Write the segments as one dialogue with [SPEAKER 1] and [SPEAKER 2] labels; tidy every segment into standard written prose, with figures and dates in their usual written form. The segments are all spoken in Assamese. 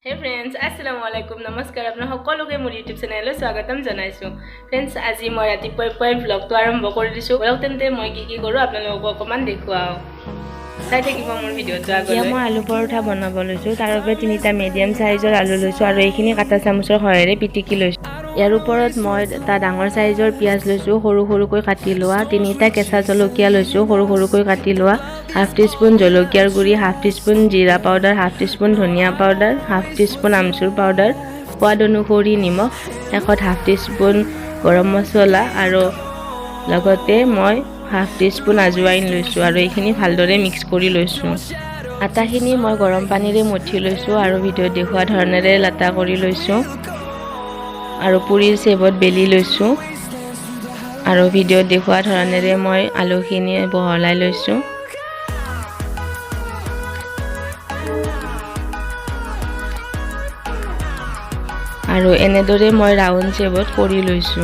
[SPEAKER 1] Hey friends, Assalamualaikum, Namaskar. Apna সকলোকে মোৰ YouTube চেনেললৈ স্বাগতম জনাইছো। Friends, আজি মই ৰাতিপুৱাই vlogটো আৰম্ভ কৰি দিছো। বলক তেন্তে মই কি কৰো আপোনালোকক অকমান দেখুৱাও। চাই থাকিব মোৰ ভিডিওটো আগলৈ। মই আলু পৰঠা বনাব লৈছো। তাৰ বাবে তিনিটা মিডিয়াম সাইজৰ আলু লৈছো আৰু এইখিনি কাটা চামুচৰ সহায়েৰে পিটিকি লৈছো। ইয়াৰ ওপৰত মই এটা ডাঙৰ সাইজৰ পিয়াজ লৈছো, সৰু সৰুকৈ কাটি লোৱা, তিনিটা কেঁচা জলকীয়া লৈছো, সৰু সৰুকৈ কাটি লোৱা, हाफ टीस्पून जलकियार गुड़ी, हाफ टीस्पून जीरा पाउडार, हाफ टीस्पून धनिया पाउडार, हाफ टीस्पून आमचूर पाउडार, स्वाद अनुसरि निमख, शेषत हाफ टीस्पून गरम मसला और लगते मैं हाफ टीस्पून आजवाइन लैसो और ये भालदरे मिक्स करी लैसो। आटाखिनि मैं गरम पानीरे मथि लैसो और भिडिओ देखुवा धरणेरे लाटा करी लैसो और पुरीर शेपत बेली लैसो और भिडिओ देखुवा धरणेरे मैं आलुखिनि बहलाई लैसो। আৰু এনেদৰে মই ৰাউন্ড শেপত কৰি লৈছো।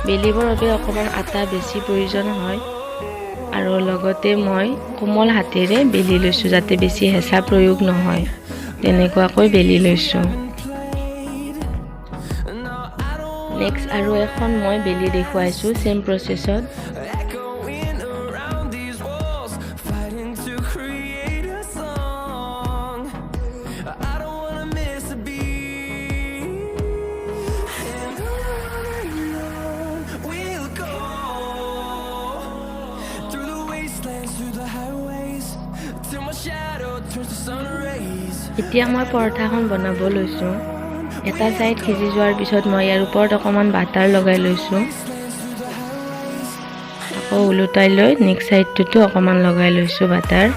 [SPEAKER 1] বেলিবৰ বাবে অকমান আটা বেছি প্ৰয়োজন হয় আৰু লগতে মই কোমল হাতেৰে বেলি লৈছো যাতে বেছি হেঁচা প্ৰয়োগ নহয়, তেনেকুৱাকৈ বেলি লৈছো। नेक्स्ट আৰু এখন মই বেলি দেখুৱাইছো সেম প্ৰসেছত। এতিয়া মই পৰঠাখন বনাব লৈছো। এটা সাইড সিজি যোৱাৰ পিছত মই ইয়াৰ ওপৰত অকমান বাটাৰ লগাই লৈছো, আকৌ উলটাই লৈ নেক্সট সাইডটোতো অকমান লগাই লৈছো বাটাৰ।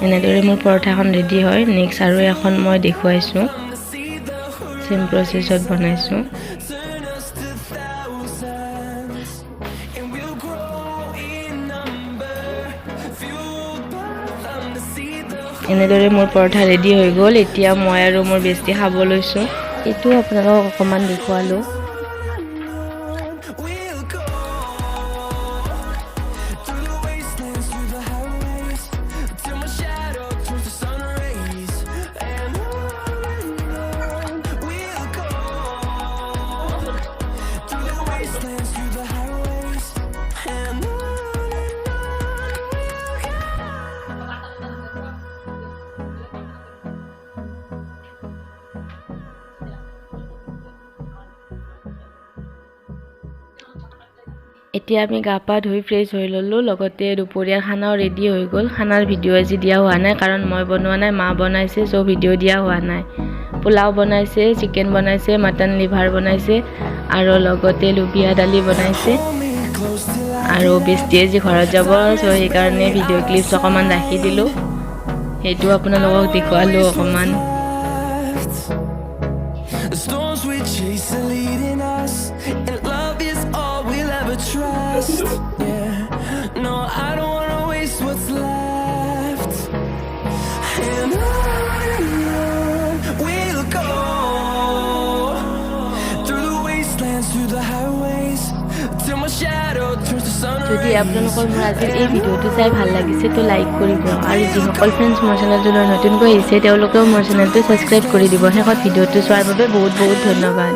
[SPEAKER 1] এনেদৰে মোৰ পৰঠাখন ৰেডি হয়। নেক্সট আৰু এখন মই দেখুৱাইছো সেম প্ৰসেছত বনাইছো। এনেদৰে মোৰ পৰঠা ৰেডি হৈ গ'ল। এতিয়া মই আৰু মোৰ বেষ্টি খাব লৈছো। এইটো আপোনালোকক অকমান দেখুৱালো। এতিয়া আমি গা পা ধুই ফ্ৰেছ হৈ ললো, লগতে দুপৰীয়া খানাও ৰেডি হৈ গ'ল। খানাৰ ভিডিও আজি দিয়া হোৱা নাই কাৰণ মই বনোৱা নাই, মা বনাইছে, সো ভিডিও দিয়া হোৱা নাই। পোলাও বনাইছে, চিকেন বনাইছে, মটন লিভাৰ বনাইছে আৰু লগতে লুবিয়া দালি বনাইছে আৰু বেষ্টিয়ে যি ঘৰত যাব, সো সেইকাৰণে ভিডিও ক্লিপছ অকমান ৰাখি দিলো, সেইটো আপোনালোকক দেখুৱালো অকমান। Trust, yeah. No, I don't wanna waste what's left. And on we'll go through the wastelands, through the highways, till my shadow turns to sun rays. যদি আপোনালোকৰ মোৰ আজিৰ এই ভিডিওটো চাই ভাল লাগিছে তো লাইক কৰিব আৰু যিসকল ফ্ৰেণ্ডছ মোৰ চেনেলটোলৈ নতুনকৈ আহিছে তেওঁলোকেও মোৰ চেনেলটো সাবস্ক্ৰাইব কৰি দিব। শেষত ভিডিওটো চোৱাৰ বাবে বহুত বহুত ধন্যবাদ।